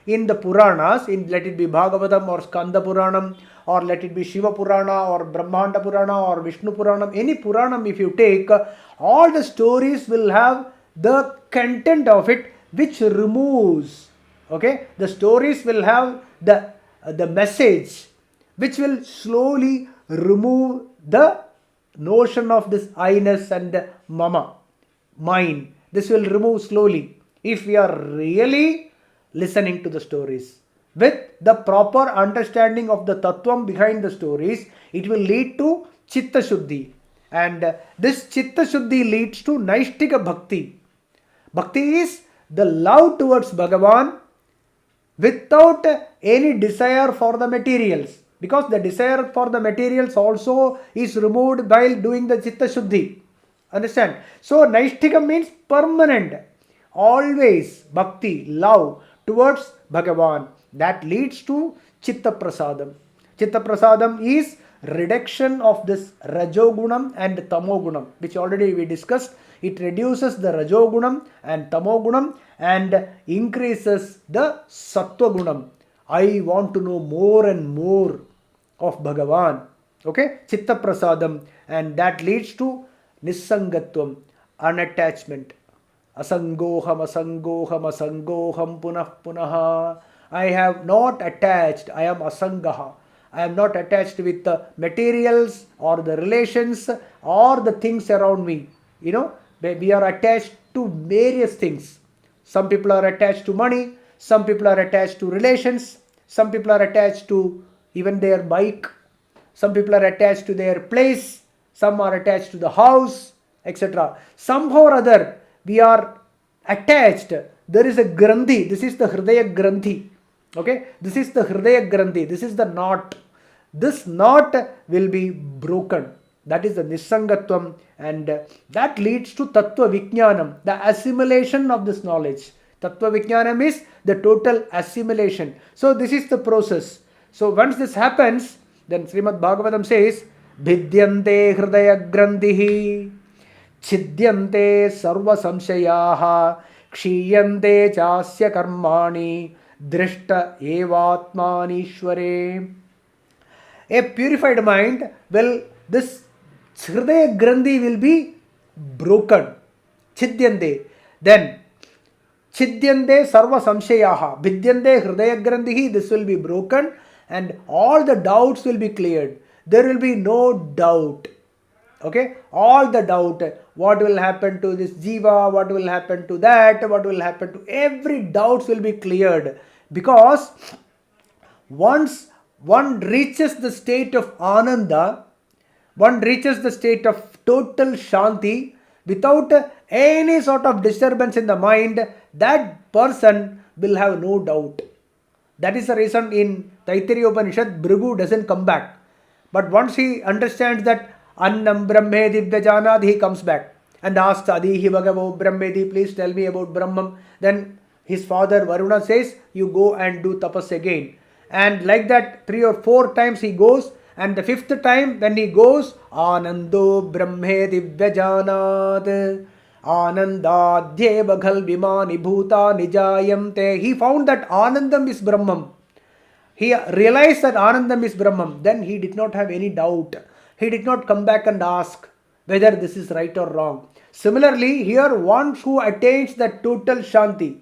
in the Puranas, let it be Bhagavatam or Skanda Puranam, or let it be Shiva Purana or Brahmanda Purana or Vishnu Puranam, any Puranam if you take, all the stories will have the content of it which removes. Okay, the stories will have the message which will slowly remove the notion of this I-ness and mama, mine. This will remove slowly if we are really listening to the stories. With the proper understanding of the tattvam behind the stories, it will lead to Chitta Shuddhi. And this Chitta Shuddhi leads to Naishtika Bhakti. Bhakti is the love towards Bhagavan without any desire for the materials. Because the desire for the materials also is removed while doing the Chitta Shuddhi. Understand? So Naishtika means permanent. Always Bhakti, love towards Bhagavan. That leads to Chitta Prasadam. Chitta Prasadam is reduction of this Rajogunam and Tamogunam, which already we discussed. It reduces the Rajogunam and Tamogunam and increases the Sattvagunam. I want to know more and more of Bhagavan. Okay, Chitta Prasadam, and that leads to Nissangatvam, unattachment. Asangoham, asangoham, asangoham, punah punaha. I have not attached, I am asangaha. I am not attached with the materials or the relations or the things around me. You know, we are attached to various things. Some people are attached to money, some people are attached to relations, some people are attached to even their bike, some people are attached to their place, some are attached to the house, etc. Somehow or other, we are attached. There is a Granthi. This is the Hridaya Granthi. Okay, this is the Hridaya Granthi. This is the knot. This knot will be broken. That is the Nissangatvam, and that leads to Tattva Vijnanam, the assimilation of this knowledge. Tattva Vijnanam is the total assimilation. So this is the process. So once this happens, then Srimad Bhagavatam says, Bhidyante Hridaya Granthihi, Chidyante Sarva Samshayaha, Kshiyante Chasya Karmani, Drishta Evatmanishware. A purified mind, well, this Hridaya Granthi will be broken. Chidyante. Then, Chidyante Sarva Samshayaha, Bhidyante Hridaya Granthihi, this will be broken and all the doubts will be cleared. There will be no doubt. Okay, all the doubt, what will happen to this jiva, what will happen to that, what will happen to every doubts will be cleared, because once one reaches the state of ananda, one reaches the state of total shanti without any sort of disturbance in the mind, that person will have no doubt. That is the reason in Taittiriya Upanishad, Bhrigu doesn't come back. But once he understands that Annam Brahmedi Vyajanad, he comes back and asks Adihi Bhagavo Brahmedi, please tell me about Brahman. Then his father Varuna says, you go and do tapas again. And like that 3 or 4 times he goes, and the 5th time when he goes, Anando Brahmedi Vyajanad, Anandadhye Bhagal Vimani Bhuta Nijayamte. He found that Anandam is Brahman. He realized that Anandam is Brahman. Then he did not have any doubt. He did not come back and ask whether this is right or wrong. Similarly, here one who attains that total shanti.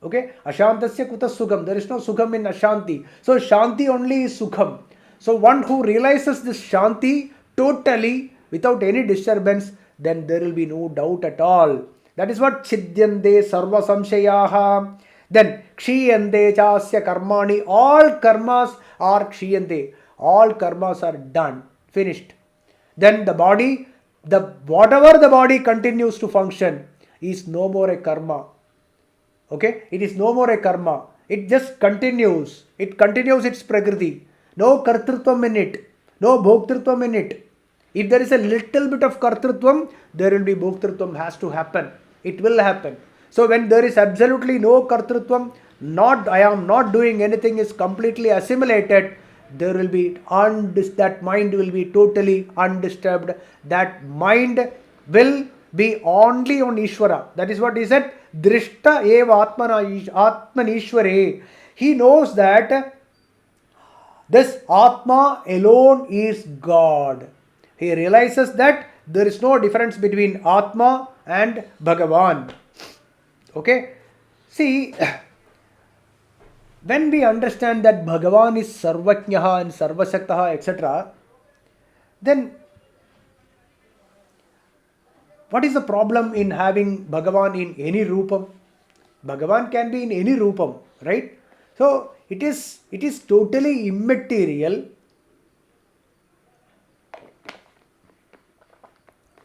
Okay, Ashantasya kuta sukham. There is no sukham in Ashanti. So shanti only is sukham. So one who realizes this shanti totally without any disturbance, then there will be no doubt at all. That is what Chidyante Sarva Samshayaha. Then Kshiyante Chasya Karmani. All karmas are Kshiyante. All karmas are done. Finished. Then the body, whatever the body continues to function is no more a karma. Okay, it is no more a karma. It just continues. It continues its prakriti. No kartrutvam in it. No bhoktrutvam in it. If there is a little bit of kartrutvam, there will be bhoktrutvam, has to happen. It will happen. So when there is absolutely no kartrutvam, I am not doing anything, is completely assimilated, there will be that mind will be totally undisturbed. That mind will be only on Ishvara. That is what he said. Drishta eva atmanishware. He knows that this Atma alone is God. He realizes that there is no difference between Atma and Bhagavan. Okay. See, when we understand that Bhagavan is Sarvajnaha and Sarvashaktaha, etc., then what is the problem in having Bhagavan in any Rupam? Bhagavan can be in any Rupam, right? So it is totally immaterial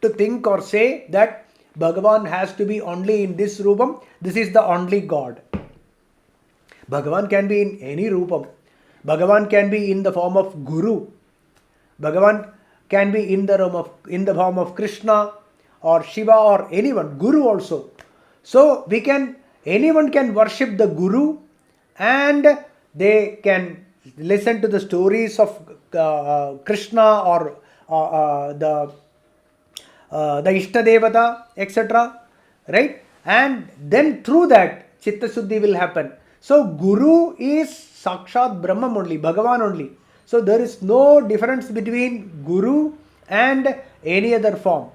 to think or say that Bhagavan has to be only in this Rupam, this is the only God. Bhagavan can be in any Rupam. Bhagavan can be in the form of Guru. Bhagavan can be in the form of Krishna or Shiva or anyone, Guru also. So anyone can worship the Guru, and they can listen to the stories of Krishna or the Ishtadevata, etc. Right? And then through that, Chitta Shuddhi will happen. So Guru is Sakshat Brahman only, Bhagavan only. So there is no difference between Guru and any other form.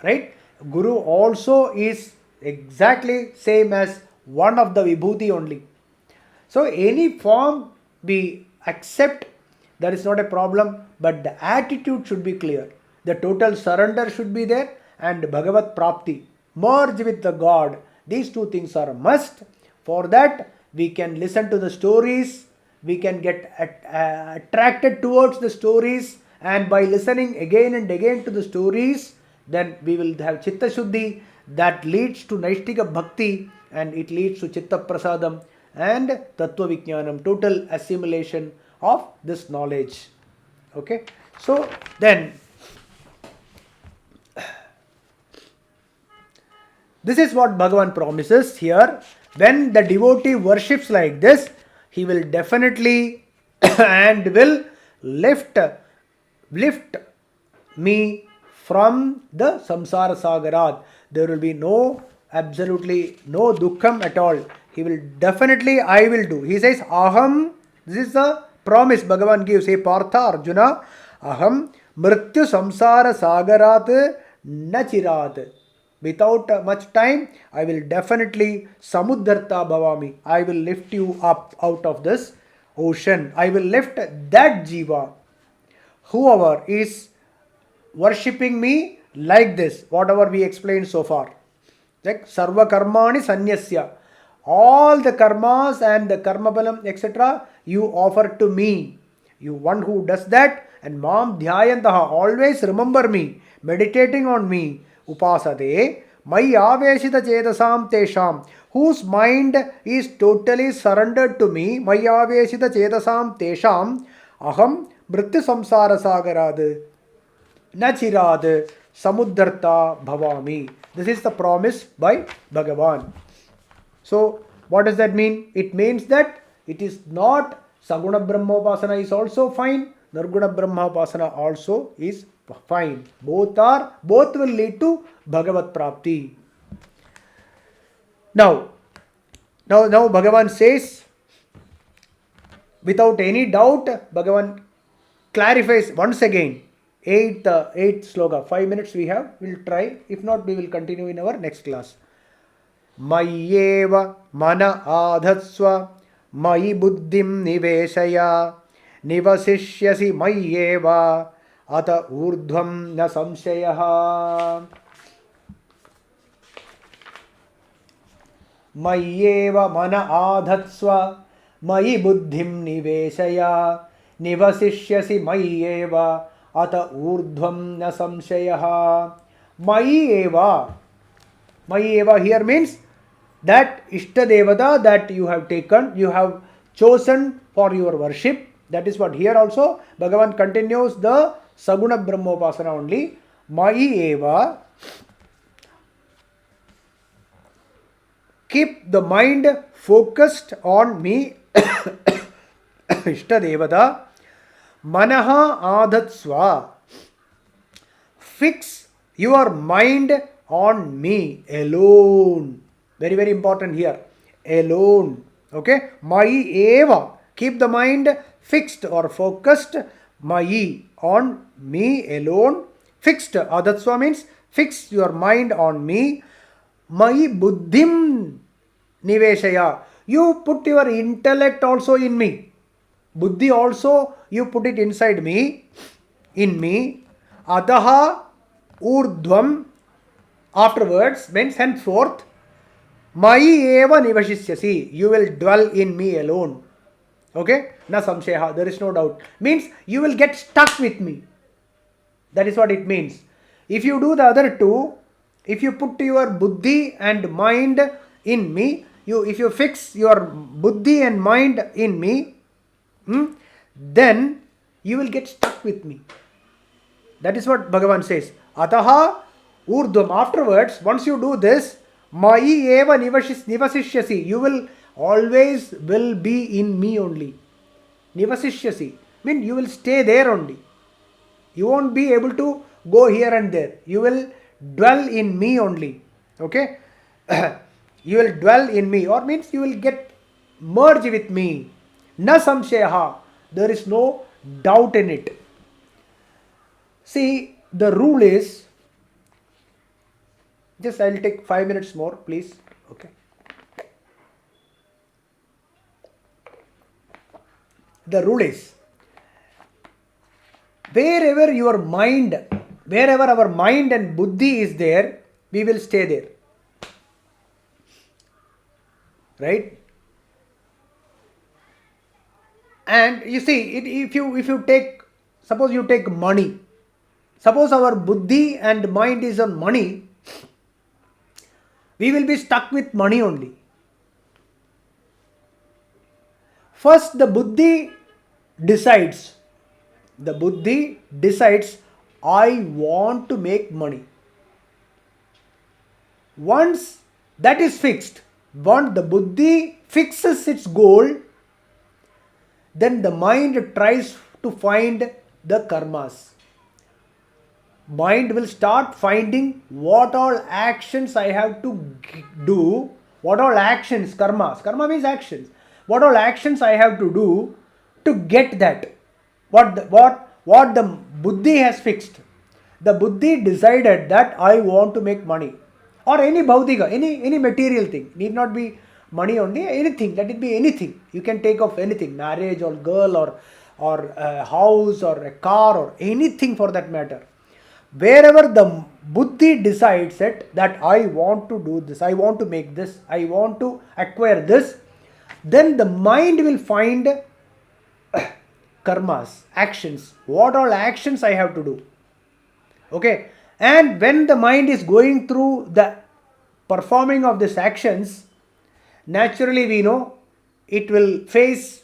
Right? Guru also is exactly same as one of the Vibhuti only. So any form we accept, there is not a problem, but the attitude should be clear. The total surrender should be there, and Bhagavat Prapti, merge with the God. These two things are a must. For that, we can listen to the stories, we can get attracted towards the stories, and by listening again and again to the stories, then we will have Chitta Shuddhi that leads to Naishtika Bhakti, and it leads to Chitta Prasadam and Tattva Vijnanam, total assimilation of this knowledge. Okay, so then this is what Bhagavan promises here. When the devotee worships like this, he will definitely and will lift me from the samsara sagarat. There will be absolutely no dukkham at all. He will definitely, I will do. He says, Aham, this is the promise Bhagavan gives. Say, Partha Arjuna, Aham mrityu samsara sagarat nachirat. Without much time, I will definitely samudharta bhavami. I will lift you up out of this ocean. I will lift that jiva. Whoever is worshipping me like this, whatever we explained so far. Like sarva karmani sanyasya. All the karmas and the karma balam, etc., you offer to me. You one who does that, and mam dhyayantaha, always remember me, meditating on me. Upasade, Mai aveshita chetasam tesham, whose mind is totally surrendered to me. Mai aveshita chetasam tesham, aham mrityu samsara sagarad nachirad samudharta bhavami. This is the promise by Bhagavan. So, what does that mean? It means that it is not Saguna Brahmopasana is also fine, Nirguna Brahmopasana also is fine. Both will lead to Bhagavat Prapti. Now Bhagavan says, without any doubt, Bhagavan clarifies once again. 8th sloka. 5 minutes we have. We'll try. If not, we will continue in our next class. Mayyeva mana adhatsva mayi buddhim niveshaya nivasishyasi mayyeva ata urdhvam na samshayaha. Mayyeva mana adhatsva mayi buddhim niveshaya nivasishyasi mayyeva ata urdhvam na samshayaha. Mayyeva here means that Ishtadevata that you have taken, you have chosen for your worship. That is what here also Bhagavan continues the Saguna Brahmopasana only. Mayi eva. Keep the mind focused on me. Ishtadevata. Manaha adhatsva. Fix your mind on me alone. Very, very important here. Alone. Okay. Mayi eva. Keep the mind fixed or focused. Mayi on me alone. Fixed. Adhatsva means fix your mind on me. Mayi buddhim niveshaya. You put your intellect also in me. Buddhi also you put it inside me. In me. Adaha urdhvam. Afterwards means henceforth. Mayi eva nivashisyasi. You will dwell in me alone. Okay? Na samsheha. There is no doubt. Means you will get stuck with me. That is what it means. If you do the other two, if you put your buddhi and mind in me, if you fix your buddhi and mind in me, then you will get stuck with me. That is what Bhagavan says. Ataha urdhvam. Afterwards, once you do this, mayi eva nivasishyasi. You will always will be in me only. Nivasishyasi, mean you will stay there only. You won't be able to go here and there. You will dwell in me only. Okay? You will dwell in me, or means you will get merged with me. Na samshayaha. There is no doubt in it. See, the rule is, just I'll take 5 minutes more, please. Okay. The rule is, wherever our mind and buddhi is there, we will stay there. Right? And you see, if you take, suppose you take money. Suppose our buddhi and mind is on money, we will be stuck with money only. First, the buddhi decides, I want to make money. Once that is fixed, once the buddhi fixes its goal, then the mind tries to find the karmas. Mind will start finding what all actions I have to do, what all actions, karmas. Karma means actions. What all actions I have to do to get that. What the buddhi has fixed. The buddhi decided that I want to make money. Or any bhaudika, any material thing. Need not be money only, anything. Let it be anything. You can take of anything. Marriage or girl or a house or a car or anything for that matter. Wherever the buddhi decides it, that I want to do this, I want to make this, I want to acquire this, then the mind will find karmas, actions, what all actions I have to do. Okay, and when the mind is going through the performing of these actions, naturally we know it will face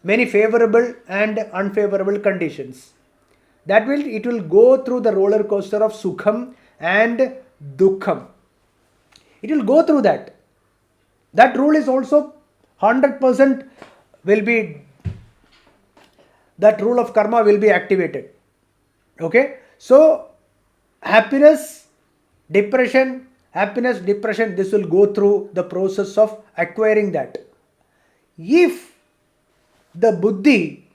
many favorable and unfavorable conditions. It will go through the roller coaster of sukham and dukkham. It will go through that. That rule is also 100% that rule of karma will be activated. Okay. So, happiness, depression, this will go through the process of acquiring that. If the buddhi,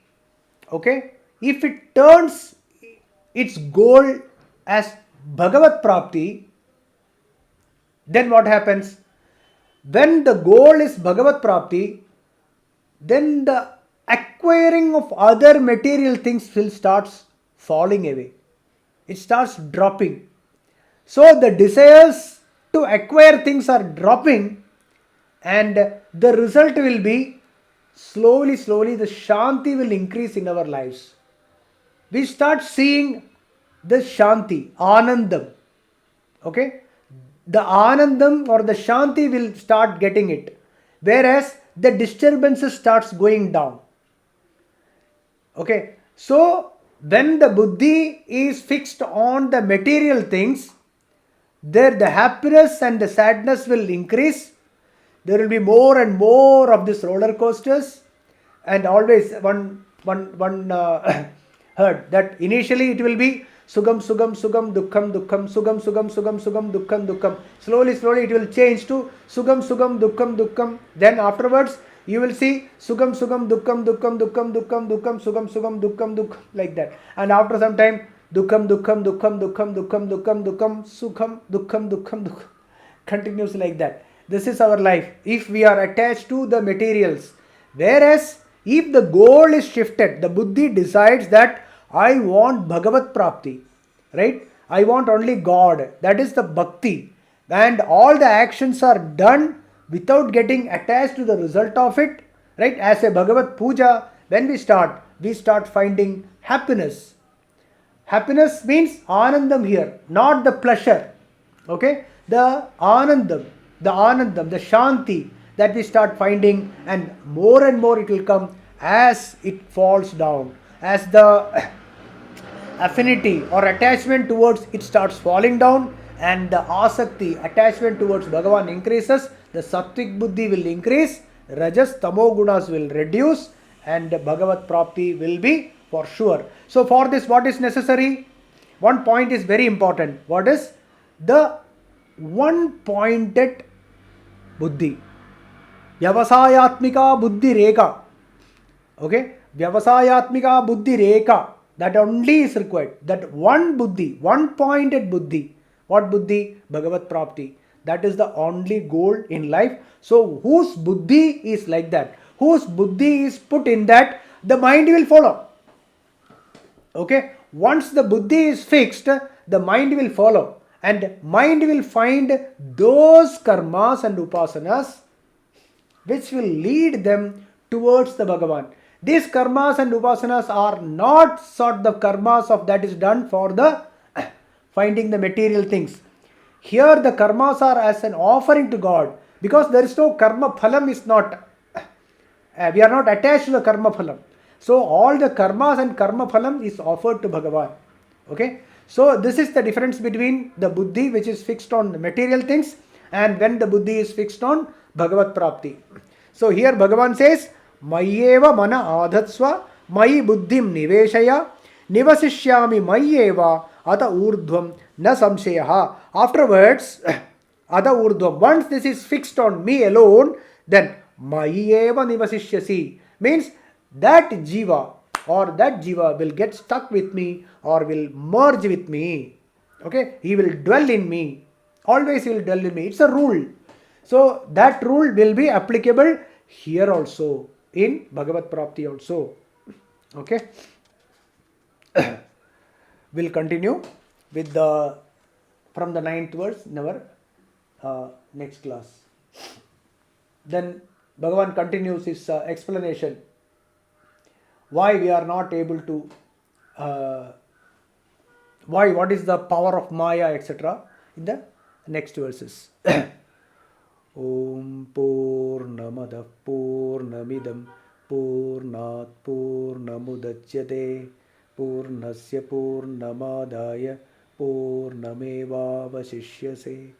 okay, if it turns its goal as Bhagavat Prapti, then what happens? When the goal is Bhagavat Prapti, then the acquiring of other material things will start falling away. It starts dropping. So the desires to acquire things are dropping, and the result will be slowly the Shanti will increase in our lives. We start seeing the Shanti, Anandam. Okay? The Anandam or the Shanti will start getting it. Whereas the disturbances starts going down. Okay? So, when the buddhi is fixed on the material things, there the happiness and the sadness will increase. There will be more and more of these roller coasters. And always one heard that initially it will be sugam, dukkham, sugam, dukkam. Slowly it will change to sugam, dukkham. Then afterwards you will see sugam, dukkam, sugam, dukkam, like that. And after some time, dukkam, sukham, dukkam, continues like that. This is our life if we are attached to the materials. Whereas if the goal is shifted, the buddhi decides that I want Bhagavat Prapti, right? I want only God. That is the bhakti. And all the actions are done without getting attached to the result of it, right? As a Bhagavat Puja, when we start finding happiness. Happiness means Anandam here, not the pleasure. Okay? The Anandam, the Shanti that we start finding, and more it will come as it falls down. As the affinity or attachment towards it starts falling down, and the asakti, attachment towards Bhagavan increases, the sattvic buddhi will increase, rajas, tamo gunas will reduce, and Bhagavat Prapti will be for sure. So for this, what is necessary? One point is very important. What is? The one pointed buddhi. Vyavasayatmika buddhi reka. Okay? Vyavasayatmika buddhi reka. That only is required. That one buddhi, one pointed buddhi. What buddhi? Bhagavat Prapti. That is the only goal in life. So whose buddhi is like that? Whose buddhi is put in that, the mind will follow. Okay? Once the buddhi is fixed, the mind will follow. And mind will find those karmas and upasanas which will lead them towards the Bhagavan. These karmas and upasanas are not sort the karmas of that is done for the finding the material things. Here the karmas are as an offering to God, because there is no karma phalam is not, we are not attached to the karma phalam. So all the karmas and karma phalam is offered to Bhagavan. Okay. So this is the difference between the buddhi which is fixed on material things and when the buddhi is fixed on Bhagavat Prapti. So here Bhagavan says, Mayyeva mana adhatsva mayi buddhim niveshaya nivasishyami mayyeva ata urdhvam na samshayaha. Afterwards, ata urdhvam, once this is fixed on me alone, then mayyeva nivasishyasi means that jiva or that jiva will get stuck with me or will merge with me. Okay, he will dwell in me. Always he will dwell in me. It's a rule. So that rule will be applicable here also, in Bhagavat Prapti also. Okay. We'll continue with the from the 9th verse in our next class. Then Bhagavan continues his explanation why we are not able to what is the power of Maya, etc. in the next verses. Om Purnamada Purnamidam Purnat Purnamudachyate Purnasya Purnamadaya Purnameva Vasishyase.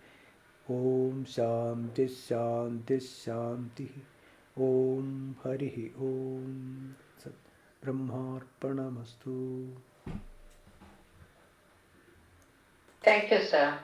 Om Shanti Shanti Shanti. Om Harihi Om Sat Brahmarpanamastu. Thank you, sir.